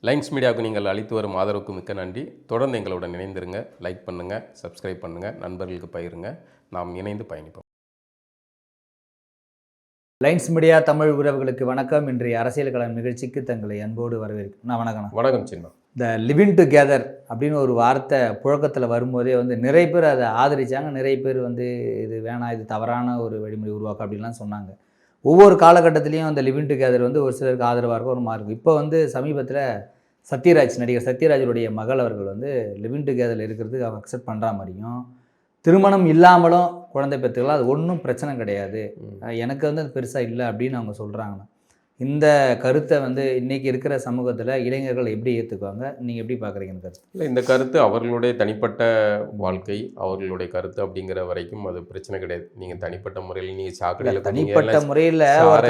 Lines மீடியாவுக்கு நீங்கள் அளித்து வரும் ஆதரவுக்கு மிக்க நன்றி. தொடர்ந்து எங்களுடன் இணைந்திருங்க. லைக் பண்ணுங்கள், சப்ஸ்கிரைப் பண்ணுங்கள், நண்பர்களுக்கு பகிருங்க. நாம் இணைந்து பயணிப்போம். லைன்ஸ் மீடியா தமிழ் உறவுகளுக்கு வணக்கம். இன்றைய அரசியல் களம் நிகழ்ச்சிக்கு தங்களை அன்போடு வரவேற்கிறேன். வணக்கம். வணக்கம் சின்ன. இந்த லிவிங் டுகெதர் அப்படின்னு ஒரு வார்த்தை புழக்கத்தில் வரும்போதே நிறைய பேர் அதை ஆதரித்தாங்க. நிறைய பேர் இது வேணாம், இது தவறான ஒரு வழிமுறை உருவாக்க அப்படின்லாம் சொன்னாங்க. ஒவ்வொரு காலகட்டத்திலையும் அந்த லிவிங் டுகெதர் ஒரு சிலருக்கு ஆதரவாக இருக்கும், ஒரு மாதிரி இருக்கும். இப்போ சமீபத்தில் நடிகர் சத்யராஜுடைய மகள் அவர்கள் லிவிங் டுகெதரில் இருக்கிறதுக்கு அவங்க அக்செப்ட் பண்ணுற மாதிரியும், திருமணம் இல்லாமலும் குழந்தை பெற்றுக்கலாம், அது ஒன்றும் பிரச்சனை கிடையாது, எனக்கு அது பெருசாக இல்லை அப்படின்னு அவங்க சொல்கிறாங்கண்ணா. இந்த கருத்தை இன்றைக்கி இருக்கிற சமூகத்தில் இளைஞர்கள் எப்படி ஏற்றுக்குவாங்க? நீங்கள் எப்படி பார்க்குறீங்க இந்த கருத்து? இல்லை, இந்த கருத்து அவர்களுடைய தனிப்பட்ட வாழ்க்கை, அவர்களுடைய கருத்து அப்படிங்கிற வரைக்கும் அது பிரச்சனை கிடையாது. நீங்கள் தனிப்பட்ட முறையில் நீங்கள் சாக்கடையில் தனிப்பட்ட முறையில்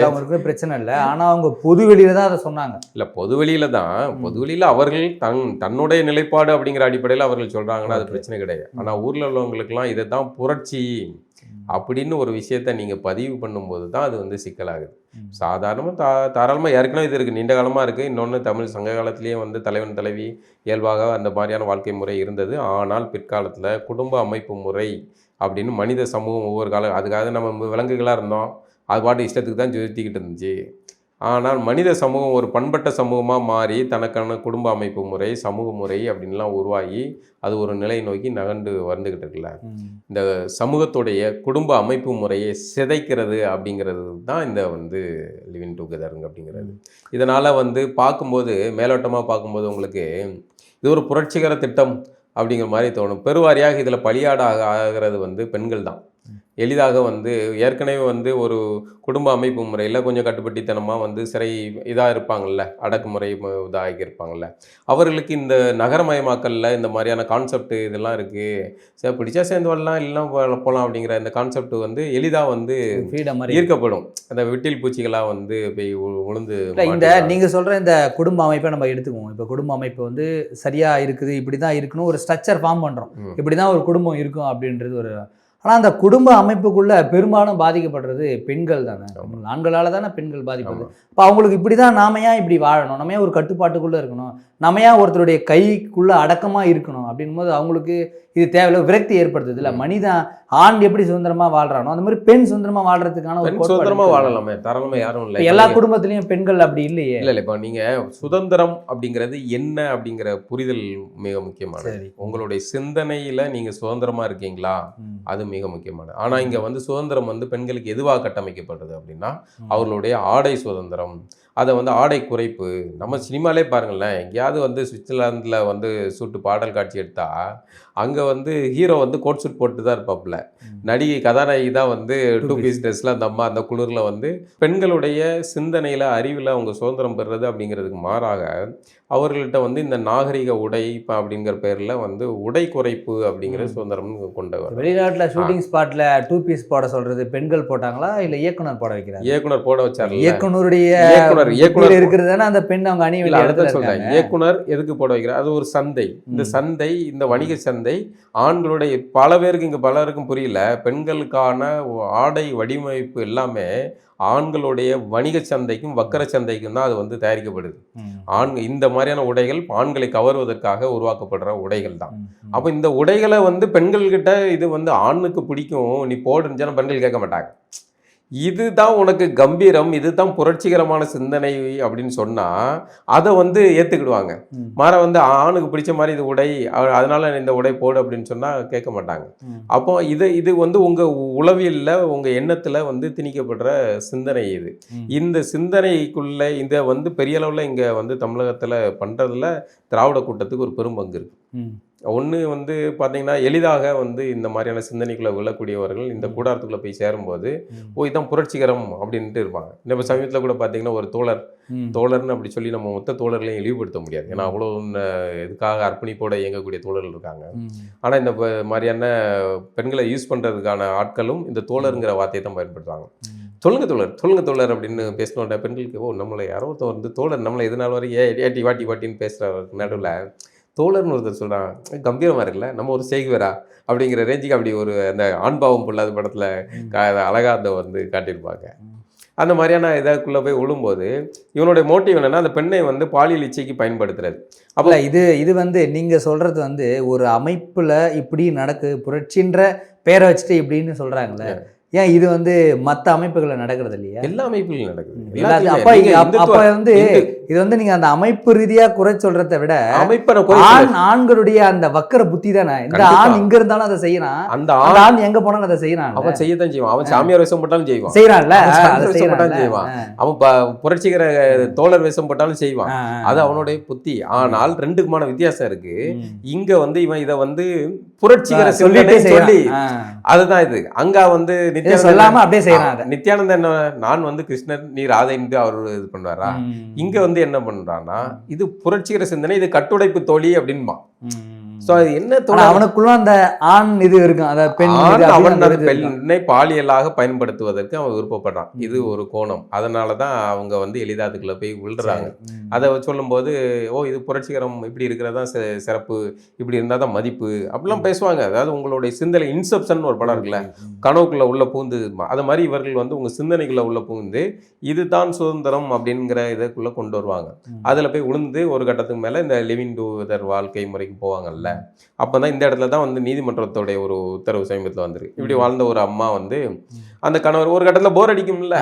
அவங்களுக்கு பிரச்சனை இல்லை. ஆனால் அவங்க பொதுவெளியில் தான் அதை சொன்னாங்க. இல்லை, பொதுவெளியில் தான், பொதுவெளியில் அவர்கள் தன்னுடைய நிலைப்பாடு அப்படிங்கிற அடிப்படையில் அவர்கள் சொல்கிறாங்கன்னா அது பிரச்சனை கிடையாது. ஆனால் ஊரில் உள்ளவங்களுக்கெல்லாம் இதை தான் புரட்சி அப்படின்னு ஒரு விஷயத்த நீங்கள் பதிவு பண்ணும்போது தான் அது சிக்கலாகுது. சாதாரணமாக தாராளமாக ஏற்கனவே இது இருக்குது, நீண்ட காலமாக இருக்குது. இன்னொன்று, தமிழ் சங்க காலத்திலேயே தலைவன் தலைவி இயல்பாக அந்த மாதிரியான வாழ்க்கை முறை இருந்தது. ஆனால் பிற்காலத்தில் குடும்ப அமைப்பு முறை அப்படின்னு மனித சமூகம் ஒவ்வொரு அதுக்காக நம்ம விலங்குகளாக இருந்தோம், அது பாட்டு இஷ்டத்துக்கு தான் சுற்றிக்கிட்டு இருந்துச்சு. ஆனால் மனித சமூகம் ஒரு பண்பட்ட சமூகமாக மாறி தனக்கான குடும்ப அமைப்பு முறை, சமூக முறை அப்படின்லாம் உருவாகி அது ஒரு நிலை நோக்கி நகர்ந்து வந்துக்கிட்டு இருக்குல்ல. இந்த சமூகத்துடைய குடும்ப அமைப்பு முறையை சிதைக்கிறது அப்படிங்கிறது தான் இந்த லிவிங் டுகெதருங்க அப்படிங்கிறது. இதனால் பார்க்கும்போது, மேலோட்டமாக பார்க்கும்போது உங்களுக்கு இது ஒரு புரட்சிகர திட்டம் அப்படிங்கிற மாதிரி தோணும். பெருவாரியாக இதில் பலியாடாக ஆகிறது பெண்கள் தான். எளிதாக ஏற்கனவே ஒரு குடும்ப அமைப்பு முறையில் கொஞ்சம் கட்டுப்பட்டித்தனமாக சிறை இதாக இருப்பாங்கள்ல, அடக்குமுறை இதாக இருப்பாங்கள்ல, அவர்களுக்கு இந்த நகரமயமாக்கலில் இந்த மாதிரியான கான்செப்ட் இதெல்லாம் இருக்குது. சரி, பிடிச்சா சேர்ந்து வரலாம், இல்லைனா போகலாம் அப்படிங்கிற இந்த கான்செப்ட் எளிதாக ஈர்க்கப்படும். அந்த விட்டில் பூச்சிகளாக போய் உளுந்து. இந்த நீங்கள் சொல்கிற இந்த குடும்ப அமைப்பை நம்ம எடுத்துக்குவோம். இப்போ குடும்ப அமைப்பு சரியாக இருக்குது, இப்படி தான் இருக்கணும், ஒரு ஸ்ட்ரக்சர் ஃபார்ம் பண்ணுறோம், இப்படி தான் ஒரு குடும்பம் இருக்கும் அப்படின்றது ஒரு. ஆனால் அந்த குடும்ப அமைப்புக்குள்ளே பெரும்பாலும் பாதிக்கப்படுறது பெண்கள் தானே. ஆண்களால் தானே பெண்கள் பாதிக்கப்படுது. இப்போ அவங்களுக்கு இப்படி தான் நாம ஏன் இப்படி வாழணும், நம்ம ஏன் ஒரு கட்டுப்பாட்டுக்குள்ளே இருக்கணும், நம்ம ஏன் ஒருத்தருடைய கைக்குள்ளே அடக்கமாக இருக்கணும் அப்படின் போது அவங்களுக்கு இது தேவையில்லை, விரக்தி ஏற்படுத்துது. இல்லை, மனிதன் ஆண் எப்படி சுதந்திரமாக வாழ்றானோ அந்த மாதிரி பெண் சுதந்திரமாக வாழ்றதுக்கான ஒரு சுதந்திரமாக வாழலாமே, தாராளமாக யாரும் இல்லை. எல்லா குடும்பத்திலையும் பெண்கள் அப்படி இல்லையே. இல்லை, இப்போ நீங்கள் சுதந்திரம் அப்படிங்கிறது என்ன அப்படிங்கிற புரிதல் மிக முக்கியமானது. உங்களுடைய சிந்தனையில் நீங்கள் சுதந்திரமாக இருக்கீங்களா, அது மிக முக்கியமானது. ஆனால் இங்கே சுதந்திரம் பெண்களுக்கு எதுவாக கட்டமைக்கப்படுறது அப்படின்னா அவர்களுடைய ஆடை சுதந்திரம், அதை ஆடை குறைப்பு. நம்ம சினிமாலே பாருங்களேன், எங்கேயாவது சுவிட்சர்லாந்தில் சூட்டு பாடல் காட்சி எடுத்தால் அங்கே ஹீரோ கோட் சூட் போட்டு தான் இருப்பாப்புல, நடிகை கதாநாயகி தான் 2 பீஸ் ட்ரெஸ்ஸில் அந்த அம்மா அந்த குளிரில் பெண்களுடைய சிந்தனையில் அறிவில் அவங்க சுதந்திரம் பெறுறது அப்படிங்கிறதுக்கு மாறாக அவர்கள்ட்ட இந்த நாகரிக உடை அப்படிங்கிற பேரில் உடை குறைப்பு அப்படிங்கிற சுதந்திரம் கொண்டு வரும். வெளிநாட்டில் ஷூட்டிங் ஸ்பாட்டில் 2 பீஸ் போட சொல்கிறது பெண்கள் போட்டாங்களா இல்லை இயக்குனர் போட வைக்கிறாங்க? இயக்குனர் போட வச்சார். இயக்குனர் இருக்கிறது தானே அந்த பெண் அவங்க அணிய வேண்டிய இடத்துல சொல்கிறாங்க. இயக்குனர் எதுக்கு போட வைக்கிறார்? அது ஒரு சந்தை. இந்த சந்தை, இந்த வணிக சந்தை ஆண்களுடைய பல பேருக்கு, இங்கே பலருக்கும் புரியல, பெண்களுக்கான ஆடை வடிவமைப்பு எல்லாமே ஆண்களுடைய வணிக சந்தைக்கும் வக்கர சந்தைக்கும் தான் அது தயாரிக்கப்படுது. இந்த மாதிரியான உடைகள் ஆண்களை கவர்வதற்காக உருவாக்கப்படுற உடைகள் தான். அப்போ இந்த உடைகளை பெண்கள்கிட்ட இது ஆணுக்கு பிடிக்கும், நீ போடுன்னு பெண்கள் கேட்க மாட்டாங்க. இதுதான் உனக்கு கம்பீரம், இதுதான் புரட்சிகரமான சிந்தனை அப்படின்னு சொன்னால் அதை ஏற்றுக்கிடுவாங்க. மாற ஆணுக்கு பிடிச்ச மாதிரி இது உடை, அதனால இந்த உடை போடு அப்படின்னு சொன்னால் கேட்க மாட்டாங்க. அப்போ இது உங்கள் உளவியலில், உங்கள் எண்ணத்தில் திணிக்கப்படுற சிந்தனை இது. இந்த சிந்தனைக்குள்ளே இதை பெரிய அளவில் இங்கே தமிழகத்தில் பண்ணுறதுல திராவிட கூட்டத்துக்கு ஒரு பெரும் பங்கு இருக்குது. ஒன்று பார்த்தீங்கன்னா எளிதாக இந்த மாதிரியான சிந்தனைக்குள்ளே விழக்கூடியவர்கள் இந்த கூடாரத்துக்குள்ளே போய் சேரும்போது இதுதான் புரட்சிகரம் அப்படின்ட்டு இருப்பாங்க. இப்போ சமீபத்தில் கூட பார்த்தீங்கன்னா ஒரு தோழர்னு அப்படி சொல்லி நம்ம மொத்த தோழர்களையும் இழிவுபடுத்த முடியாது, ஏன்னா அவ்வளோ இதுக்காக அர்ப்பணிப்போடு இயங்கக்கூடிய தோழர்கள் இருக்காங்க. ஆனால் இந்த மாதிரியான பெண்களை யூஸ் பண்ணுறதுக்கான ஆட்களும் இந்த தோழருங்கிற வார்த்தையை தான் பயன்படுத்துவாங்க. சொல்லுங்க தோழர் அப்படின்னு பேசினோட பெண்களுக்கு நம்மளை யாரோ தோழர் நம்மளை எதனால வரைக்கும் ஏட்டி வாட்டின்னு பேசுகிற நடுவில் தோழர்னு ஒருத்தர் சொல்கிறான், கம்பீரமாக இருக்குல்ல, நம்ம ஒரு செய்குவரா அப்படிங்கிற ரேஞ்சுக்கு அப்படி ஒரு அந்த ஆண்பாவம் பொல்லாத படத்தில் அழகாக அதை காட்டியிருப்பாங்க. அந்த மாதிரியான இதற்குள்ளே போய் விழும்போது இவனுடைய மோட்டிவ் என்னன்னா அந்த பெண்ணை வந்து பாலியல் இச்சைக்கு பயன்படுத்துறது. அப்போ இது வந்து நீங்க சொல்றது வந்து ஒரு அமைப்புல இப்படி நடக்கு புரட்சின்ற பேரை வச்சுட்டு இப்படின்னு சொல்றாங்களே, ஏன் இது வந்து மற்ற அமைப்புகளில் நடக்கிறது இல்லையா? எல்லா அமைப்புலையும் நடக்குது. அப்ப வந்து இது வந்து நீங்க அந்த அமைப்பு ரீதியா குறை சொல்றதை விட ஆண்களுடைய அந்த வக்கர புத்தி தானே. இந்த ஆண் இங்க இருந்தாலும் அதை செய்யறான், அந்த ஆண் எங்க போனாலும் அதை செய்யறான். அவன் செய்யத்தான் செய்வான். அவன் சாமியார் வேஷம் போட்டாலும் செய்வான், செய்யறான்ல, செய்வான். அவன் புரட்சிகர தோழர் வேஷம் போட்டாலும் செய்வான். அது அவனுடைய புத்தி. ஆனால் ரெண்டுக்குமான வித்தியாசம் இருக்கு. இங்க வந்து இவன் இதை வந்து புரட்சிகர சொல்லி அதுதான் இது. அங்க வந்து சொல்லாம அப்படியே செய்யறாங்க. நித்யானந்தா என்ன, நான் வந்து கிருஷ்ணர் நீ ராதைன்ட்டு அவர் இது பண்ணுவாரா? இங்க வந்து என்ன பண்றான்னா இது புரட்சிகர சிந்தனை, இது கட்டுடைப்பு தோழி அப்படின்பா. அவனுக்குள்ள அந்த ஆண் இது இருக்கும், அத பெண் அவன் பெண்ணை பாலியலாக பயன்படுத்துவதற்கு அவன் விருப்பப்படுறான். இது ஒரு கோணம். அதனாலதான் அவங்க வந்து எளிதா அதுக்குள்ள போய் விழுறாங்க. அதை சொல்லும் போது இது புரட்சிகரம், இப்படி இருக்கிறதா சிறப்பு, இப்படி இருந்தாதான் மதிப்பு அப்படிலாம் பேசுவாங்க. அதாவது உங்களுடைய சிந்தனை இன்செப்ஷன் ஒரு படம் இருக்குல்ல, கனவுக்குள்ள உள்ள பூந்து, அது மாதிரி இவர்கள் வந்து உங்க சிந்தனைக்குள்ள உள்ள பூந்து இதுதான் சுதந்திரம் அப்படிங்கிற இதுக்குள்ள கொண்டு வருவாங்க. அதுல போய் விழுந்து ஒரு கட்டத்துக்கு மேல இந்த லிவிங் டுகெதர் வாழ்க்கை முறைக்கு போவாங்கல்ல. அப்பதான் இந்த இடத்துல தான் வந்து நீதிமன்றத்தோடைய ஒரு உத்தரவு சமீபத்தில் வந்துருக்கு. இப்படி வாழ்ந்த ஒரு அம்மா வந்து அந்த கணவர் ஒரு கட்டத்துல போர் அடிக்கும்ல.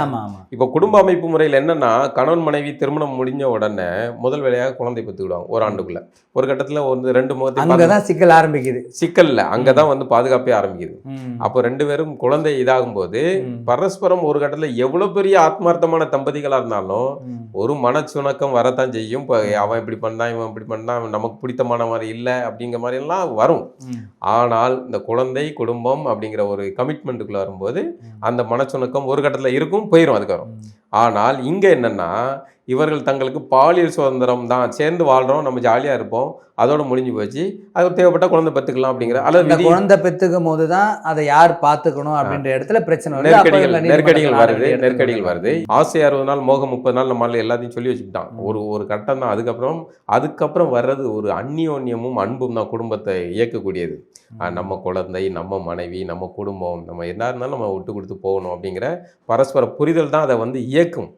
இப்ப குடும்ப அமைப்பு முறையில் என்னன்னா, கணவன் மனைவி திருமணம் முடிஞ்ச உடனே முதல் வேலையாக குழந்தை பெற்றுக்கிடுவாங்க ஒரு ஆண்டுக்குள்ள. ஒரு கட்டத்துல வந்து ரெண்டு முகத்தையும் சிக்கல் ஆரம்பிக்குது. சிக்கல்ல அங்கதான் வந்து பாதுகாப்பே ஆரம்பிக்குது. அப்போ ரெண்டு பேரும் குழந்தை இதாகும் போது பரஸ்பரம் ஒரு கட்டத்துல எவ்வளவு பெரிய ஆத்மார்த்தமான தம்பதிகளா இருந்தாலும் ஒரு மனச்சுணக்கம் வரத்தான் செய்யும். அவன் இப்படி பண்ணா, இவன் இப்படி பண்ணா, நமக்கு பிடித்தமான மாதிரி இல்லை அப்படிங்கிற மாதிரி எல்லாம் வரும். ஆனால் இந்த குழந்தை குடும்பம் அப்படிங்கிற ஒரு கமிட்மெண்ட்டுக்குள்ள வரும்போது அந்த மனச்சுணக்கம் ஒரு கட்டத்தில் இருக்கும், போயிடும் அதுக்கப்புறம். ஆனால் இங்க என்னன்னா, இவர்கள் தங்களுக்கு பாலியல் சுதந்திரம் தான், சேர்ந்து வாழ்றோம், நம்ம ஜாலியா இருப்போம், அதோட முடிஞ்சு போச்சு, அது தேவைப்பட்ட குழந்தை பெற்றுக்கலாம் அப்படிங்கிற அல்லது குழந்தை பெற்றுக்கும் போது தான் அதை யார் பார்த்துக்கணும் அப்படின்ற இடத்துல பிரச்சனை, நெருக்கடிகள் வருது. ஆசை 60 நாள், மோகம் 30 நாள், நம்மளால எல்லாத்தையும் சொல்லி வச்சுக்கிட்டான். ஒரு கட்டம் தான். அதுக்கப்புறம் வர்றது ஒரு அந்நியோன்யமும் அன்பும் தான் குடும்பத்தை இயக்கக்கூடியது. நம்ம குழந்தை, நம்ம மனைவி, நம்ம குடும்பம், நம்ம என்ன இருந்தாலும் நம்ம விட்டு கொடுத்து போகணும் அப்படிங்கிற பரஸ்பர புரிதல் தான் அதை வந்து இயக்கும்.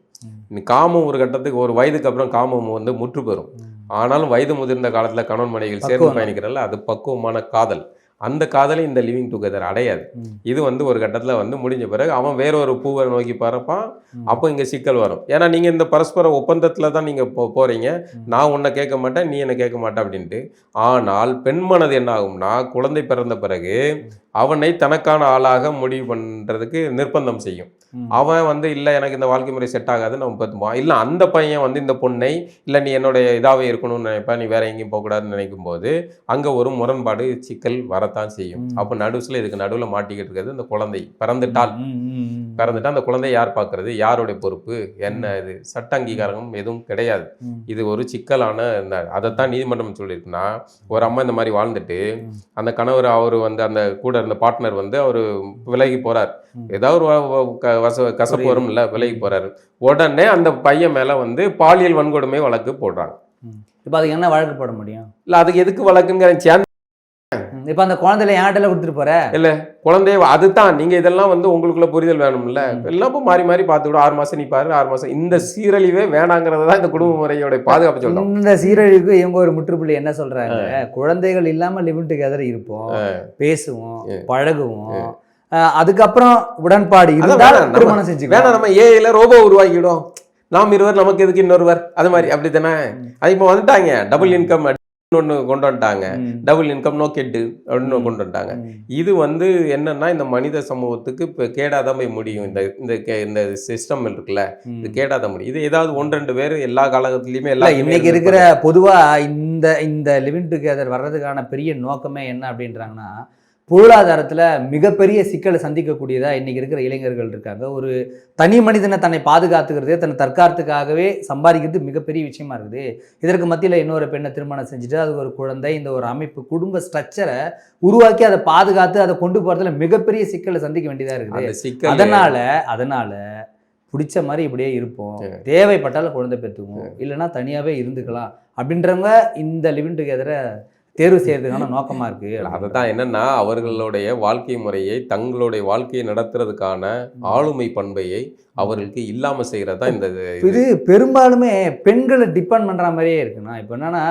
காமம் ஒரு கட்டத்துக்கு, ஒரு வயதுக்கு அப்புறம் காமம் வந்து முற்று பெறும். ஆனாலும் வயது முதிர்ந்த காலத்துல கணவன் மனைவிகள் சேர்ந்து பயணிக்கிறல்ல, அது பக்குவமான காதல். அந்த காதலை இந்த லிவிங் டுகெதர் அடையாது. இது வந்து ஒரு கட்டத்துல வந்து முடிஞ்ச பிறகு அவன் வேறொரு பூவை நோக்கி பறப்பான். அப்போ இங்க சிக்கல் வரும். ஏன்னா நீங்க இந்த பரஸ்பர ஒப்பந்தத்துல தான் நீங்க போறீங்க. நான் உன்னை கேட்க மாட்டேன், நீ என்னை கேட்க மாட்டேன் அப்படின்ட்டு. ஆனால் பெண்மனது என்ன ஆகும்னா, குழந்தை பிறந்த பிறகு அவனை தனக்கான ஆளாக முடிவு பண்றதுக்கு நிர்பந்தம் செய்யும். அவன் வந்து இல்லை எனக்கு இந்த வாழ்க்கை முறை செட் ஆகாதுன்னு நம்ம பார்த்துப்பான். இல்லை அந்த பையன் வந்து இந்த பொண்ணை இல்லை நீ என்னுடைய இதாகவே இருக்கணும்னு நினைப்பேன், நீ வேற எங்கேயும் போகக்கூடாதுன்னு நினைக்கும் போது அங்கே ஒரு முரண்பாடு சிக்கல் வரத்தான் செய்யும். அப்போ இதுக்கு நடுவில் மாட்டிக்கிட்டு இருக்கிறது இந்த குழந்தை. பிறந்துட்டா அந்த குழந்தை யார் பார்க்கறது, யாருடைய பொறுப்பு என்ன? இது சட்ட அங்கீகாரம் எதுவும் கிடையாது. இது ஒரு சிக்கலான அதைத்தான் நீதிமன்றம் சொல்லியிருக்குன்னா, ஒரு அம்மா இந்த மாதிரி வாழ்ந்துட்டு அந்த கணவர் அவர் வந்து அந்த கூட இருந்த பார்ட்னர் வந்து அவர் விலகி போறார், ஏதாவது ஒரு கசப்பு வரும் இல்லை, விலகி போறாரு. உடனே அந்த பையன் மேல வந்து பாலியல் வன்கொடுமை வழக்கு போடுறாங்க. இப்ப அதுக்கு என்ன வழக்கு போட முடியும்? இல்ல அதுக்கு எதுக்கு வழக்குங்கிற, இப்ப அந்த குழந்தைல யார்கிட்ட கொடுத்துட்டு போற இல்ல குழந்தைய, அதுதான் நீங்க இதெல்லாம் வந்து உங்களுக்குள்ள புரிதல் வேணும்ல. எல்லாம் மாறி மாறி பார்த்துக்கிடும். 6 மாசம் நீ பாரு, 6 மாசம். இந்த சீரழிவே வேணாங்கிறதான் இந்த குடும்ப முறையோட பாதுகாப்பு சொல்றோம். இந்த சீரழிவுக்கு இவங்க ஒரு முற்றுப்புள்ளி என்ன சொல்றாங்க, குழந்தைகள் இல்லாம லிவிங் டுகெதர் இருப்போம், பேசுவோம், பழகுவோம், அதுக்கப்புறம் உடன்பாடு இருந்தால் திருமணம் செஞ்சு வேணா நம்ம ஏஐல ரோபோ உருவாக்கிடும், நாம் இருவர் நமக்கு எதுக்கு இன்னொருவர், அது மாதிரி அப்படி தானே. அது இப்போ வந்துட்டாங்க, டபுள் இன்கம் ஒன்று கொண்டு வந்துட்டாங்க, டபுள் இன்கம் நோ கெட்டு அப்படின்னு கொண்டு வந்துட்டாங்க. இது வந்து என்னன்னா இந்த மனித சமூகத்துக்கு இப்போ கேடாதான் போய் முடியும். இந்த சிஸ்டம் இருக்குல்ல, இது கேடாதான் முடியும். இது ஏதாவது 1-2 பேர் எல்லா காலகட்டத்திலையுமே எல்லாம் இன்னைக்கு இருக்கிற பொதுவா இந்த லிவிங் டுகெதர் வர்றதுக்கான பெரிய நோக்கமே என்ன அப்படின்றாங்கன்னா, பொருளாதாரத்தில் மிகப்பெரிய சிக்கலை சந்திக்கக்கூடியதா இன்னைக்கு இருக்கிற இளைஞர்கள் இருக்காங்க. ஒரு தனி மனிதனை தன்னை பாதுகாத்துக்கிறதே, தன்னை தற்காத்துக்காகவே சம்பாதிக்கிறது மிகப்பெரிய விஷயமா இருக்குது. இதற்கு மத்தியில் இன்னொரு பெண்ணை திருமணம் செஞ்சுட்டு அதுக்கு ஒரு குழந்தை, இந்த ஒரு அமைப்பு குடும்ப ஸ்ட்ரக்சரை உருவாக்கி அதை பாதுகாத்து அதை கொண்டு போகிறதுல மிகப்பெரிய சிக்கலை சந்திக்க வேண்டியதாக இருக்குது. அதனால பிடிச்ச மாதிரி இப்படியே இருப்போம், தேவைப்பட்டாலும் குழந்தை பெற்றுக்குவோம், இல்லைன்னா தனியாகவே இருந்துக்கலாம் அப்படின்றவங்க இந்த லிவிங் டுகெதரை தேர்வு செய்யறதுக்கான நோக்கமா இருக்கு. அதுதான் என்னன்னா அவர்களுடைய வாழ்க்கை முறையை தங்களுடைய வாழ்க்கையை நடத்துறதுக்கான ஆளுமை பண்பையை அவர்களுக்கு இல்லாம செய்யறதா இந்த இது பெரும்பாலுமே பெண்களை டிபெண்ட் பண்ற மாதிரியே இருக்குண்ணா. இப்போ என்னன்னா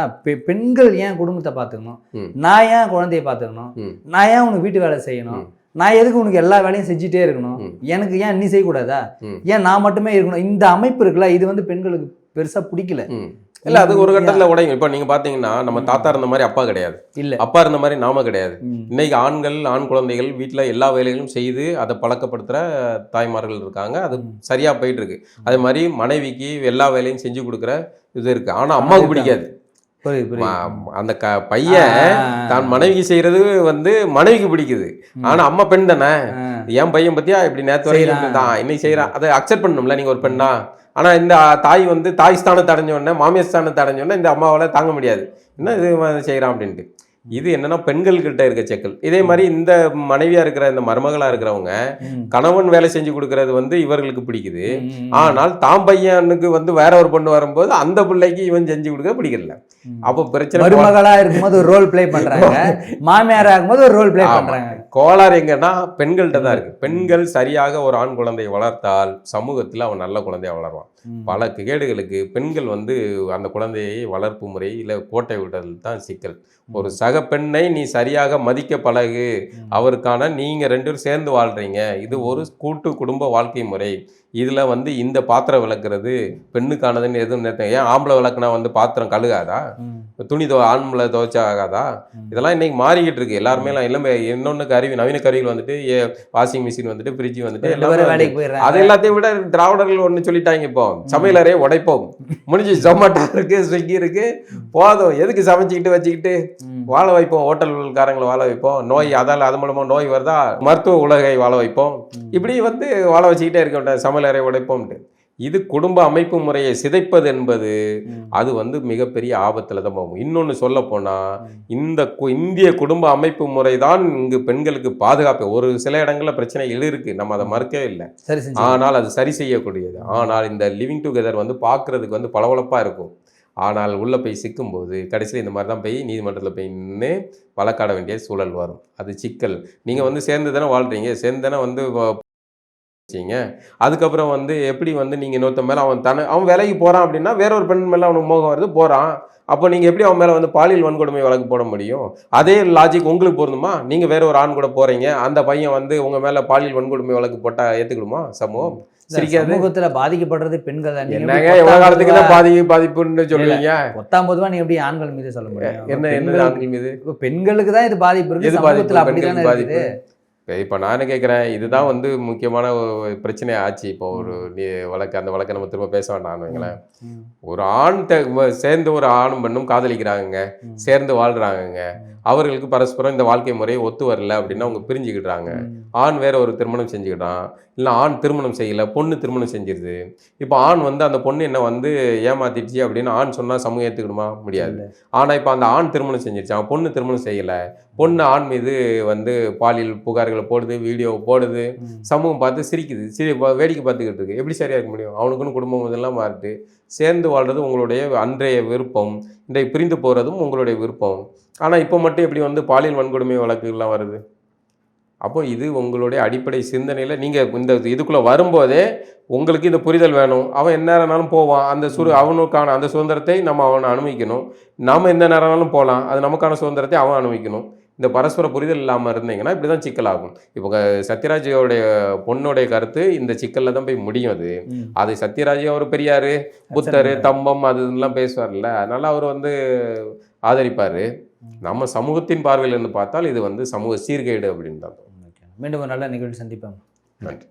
பெண்கள் ஏன் குடும்பத்தை பார்த்துக்கணும், நான் ஏன் குழந்தைய பார்த்துக்கணும், நான் ஏன் உனக்கு வீட்டு வேலை செய்யணும், நான் எதுக்கு உனக்கு எல்லா வேலையும் செஞ்சுட்டே இருக்கணும், எனக்கு ஏன் நீ செய்யக்கூடாதா, ஏன் நான் மட்டுமே இருக்கணும், இந்த அமைப்பு இருக்குல்ல இது வந்து பெண்களுக்கு பெருசா பிடிக்கல. இல்ல அது ஒரு கட்டத்துல உடையும். இப்ப நீங்க பாத்தீங்கன்னா நம்ம தாத்தா இருந்த மாதிரி அப்பா கிடையாது, இல்ல அப்பா இருந்த மாதிரி நாம கிடையாது. இன்னைக்கு ஆண் குழந்தைகள் வீட்டுல எல்லா வேலைகளும் செய்து அதை பழக்கப்படுத்துற தாய்மார்கள் இருக்காங்க. அது சரியா போயிட்டு இருக்கு. அதே மாதிரி மனைவிக்கு எல்லா வேலையும் செஞ்சு கொடுக்குற இது இருக்கு. ஆனா அம்மாவுக்கு பிடிக்காது. அந்த பையன் தான் மனைவிக்கு செய்யறது வந்து மனைவிக்கு பிடிக்குது. ஆனா அம்மா பெண் தானே, என் பையன் பத்தியா இப்படி நேற்று வரைக்கும் தான் இன்னைக்கு செய்யறான், அதை அக்செப்ட் பண்ணணும்ல நீங்க ஒரு பெண்ணா. ஆனா இந்த தாய் வந்து தாய் ஸ்தானத்தை அடைஞ்ச உடனே மாமியார் ஸ்தானத்தை அடைஞ்ச உடனே இந்த அம்மாவால தாங்க முடியாது, என்ன இது செய்யறான் அப்படின்ட்டு. இது என்னன்னா பெண்கள்கிட்ட இருக்க செக்கல். இதே மாதிரி இந்த மனைவியா இருக்கிற இந்த மருமகளா இருக்கிறவங்க கணவன் வேலை செஞ்சு கொடுக்கறது வந்து இவர்களுக்கு பிடிக்குது. ஆனால் தாம் பையனுக்கு வந்து வேற ஒரு பொண்ணு வரும்போது அந்த பிள்ளைக்கு இவன் செஞ்சு கொடுக்க பிடிக்கல. அப்போ பிரச்சனை மருமகளா இருக்கும்போது ஒரு ரோல் பிளே பண்றாங்க, மாமியாரா இருக்கும்போது ஒரு ரோல் பிளே பண்றாங்க. கோளாறு எங்கன்னா பெண்கள்கிட்ட தான் இருக்கு. பெண்கள் சரியாக ஒரு ஆண் குழந்தையை வளர்த்தால் சமூகத்தில் அவன் நல்ல குழந்தையா வளருவான். பல கேடுகளுக்கு பெண்கள் வந்து அந்த குழந்தையை வளர்ப்பு முறை இல்லை கோட்டை விடுறதுல தான் சிக்கல். ஒரு சக பெண்ணை நீ சரியாக மதிக்க பழகு, அவருக்கான நீங்க 2 பேரும் சேர்ந்து வாழ்றீங்க, இது ஒரு கூட்டு குடும்ப வாழ்க்கை முறை. இதுல வந்து இந்த பாத்திரம் விளக்குறது பெண்ணுக்கானதுன்னு எதுவும் ஏன் ஆம்பளை விளக்குனா வந்து பாத்திரம் கழுகாதா, துணி ஆண்மலை துவைச்சா ஆகாதா? இதெல்லாம் இன்னைக்கு மாறிக்கிட்டு இருக்கு. எல்லாருமே எல்லாமே இன்னொன்னு நவீன கருவிகள் வந்துட்டு, வாஷிங் மிஷின் வந்துட்டு, ஃப்ரிட்ஜ் வந்துட்டு, அது எல்லாத்தையும் விட திராவிடர்கள் ஒன்று சொல்லிட்டாங்க. இப்போ சமையலறையை உடைப்போம், முடிஞ்சு ஜொமேட்டோ இருக்கு, ஸ்விக்கி இருக்கு, போதும் எதுக்கு சமைச்சிக்கிட்டு வச்சுக்கிட்டு வாழ வைப்போம், ஹோட்டல்காரங்களை வாழ வைப்போம், நோய் அதால அது மூலமா நோய் வருதா மருத்துவ உலகை வாழ வைப்போம், இப்படி வந்து வாழ வச்சுக்கிட்டே இருக்க வேண்டாம், சமையலறை உடைப்போம்ட்டு. இது குடும்ப அமைப்பு முறையை சிதைப்பது என்பது அது வந்து மிகப்பெரிய ஆபத்துல தான் போகும். இன்னொன்னு சொல்ல போனா இந்த இந்திய குடும்ப அமைப்பு முறை தான் இங்கு பெண்களுக்கு பாதுகாப்பு. ஒரு சில இடங்கள்ல பிரச்சனைகள் இருக்கு, நம்ம அதை மறுக்கவே இல்லை, ஆனால் அது சரி செய்யக்கூடியது. ஆனால் இந்த லிவிங் டுகெதர் வந்து பார்க்கறதுக்கு வந்து பளபளப்பா இருக்கும். ஆனால் உள்ளே போய் சிக்கும்போது கடைசியில் இந்த மாதிரி தான் போய் நீதிமன்றத்தில் போய் நின்று வழக்காட வேண்டிய சூழல் வரும். அது சிக்கல். நீங்கள் வந்து சேர்ந்து தானே வாழ்கிறீங்க, சேர்ந்து தானே வந்து வச்சிங்க. அதுக்கப்புறம் வந்து எப்படி வந்து நீங்கள் இன்னொருத்த மேலே அவன் வேலைக்கு போகிறான் அப்படின்னா வேற ஒரு பெண் மேலே அவனுக்கு மோகம் வருது போகிறான், அப்போ நீங்கள் எப்படி அவன் மேலே வந்து பாலியல் வன்கொடுமை வழக்கு போட முடியும்? அதே லாஜிக் உங்களுக்கு பொருந்துமா? நீங்கள் வேற ஒரு ஆண் கூட போகிறீங்க, அந்த பையன் வந்து உங்கள் மேலே பாலியல் வன்கொடுமை வழக்கு போட்டால் ஏற்றுக்கிடுமா சமூகம்? சமூகத்துல பாதிக்கப்படுறது பெண்கள் தான். என்னங்க எவ்வளவு காலத்துக்கு தான் பாதிப்புன்னு சொல்லுவீங்க? 19 நீ எப்படி ஆண்கள் மீது சொல்ல முடியும்? என்ன ஆண்கள் மீது? பெண்களுக்கு தான் இது பாதிப்பு இருக்கு, சமூகத்துல அப்படிதானே பாதிப்பு. இப்போ நானும் கேட்குறேன், இதுதான் வந்து முக்கியமான பிரச்சனை ஆச்சு. இப்போ ஒரு வழக்கு, அந்த வழக்கை நம்ம திரும்ப பேச வேண்டாம்னு வைங்களேன். ஒரு ஆண் சேர்ந்து ஒரு ஆணும் பெண்ணும் காதலிக்கிறாங்க, சேர்ந்து வாழ்றாங்க, அவர்களுக்கு பரஸ்பரம் இந்த வாழ்க்கை முறையை ஒத்து வரல அப்படின்னா அவங்க பிரிஞ்சுக்கிட்டாங்க. ஆண் வேற ஒரு திருமணம் செஞ்சுக்கிட்டான், இல்லை ஆண் திருமணம் செய்யலை, பொண்ணு திருமணம் செஞ்சிருது. இப்போ ஆண் வந்து அந்த பொண்ணு என்ன வந்து ஏமாத்திடுச்சு அப்படின்னு ஆண் சொன்னால் சமூகம் ஏற்றுக்கணுமா? முடியாது. ஆனால் இப்போ அந்த ஆண் திருமணம் செஞ்சிருச்சு, அவன் பொண்ணு திருமணம் செய்யலை, பொண்ணு ஆண் மீது வந்து பாலியல் புகார்களை போடுது, வீடியோ போடுது, சமூகம் பார்த்து சிரிக்குது, வேடிக்கை பார்த்துக்கிட்டு இருக்கு. எப்படி சரியாக இருக்க முடியும்? அவனுக்குன்னு குடும்பம் இதெல்லாம் மாறிட்டு சேர்ந்து வாழ்றது உங்களுடைய அன்றைய விருப்பம், இன்றைய பிரிந்து போகிறதும் உங்களுடைய விருப்பம். ஆனால் இப்போ மட்டும் எப்படி வந்து பாலியல் வன்கொடுமை வழக்குகள்லாம் வருது? அப்போ இது உங்களுடைய அடிப்படை சிந்தனையில் நீங்கள் இந்த இதுக்குள்ளே வரும்போதே உங்களுக்கு இந்த புரிதல் வேணும். அவன் என்ன நேரம்னாலும் போவான், அந்த அவனுக்கான அந்த சுதந்திரத்தை நம்ம அவனை அனுமதிக்கணும். நாம் எந்த நேரம்னாலும் போகலாம், அது நமக்கான சுதந்திரத்தை அவன் அனுமதிக்கணும். இந்த பரஸ்பர புரிதல் இல்லாமல் இருந்தீங்கன்னா இப்படி தான் சிக்கலாகும். இப்போ சத்யராஜோடைய பொண்ணுடைய கருத்து இந்த சிக்கலில் தான் போய் முடியும். அது சத்யராஜ் அவர் பெரியார், புத்தர், தம்பம் அதெல்லாம் பேசுவார்ல, அதனால அவர் வந்து ஆதரிப்பார். நம்ம சமூகத்தின் பார்வையில் இருந்து பார்த்தால் இது வந்து சமூக சீர்கேடு அப்படின்னு தான். மீண்டும் ஒரு நல்ல நிகழ்ச்சி சந்திப்போம். நன்றி.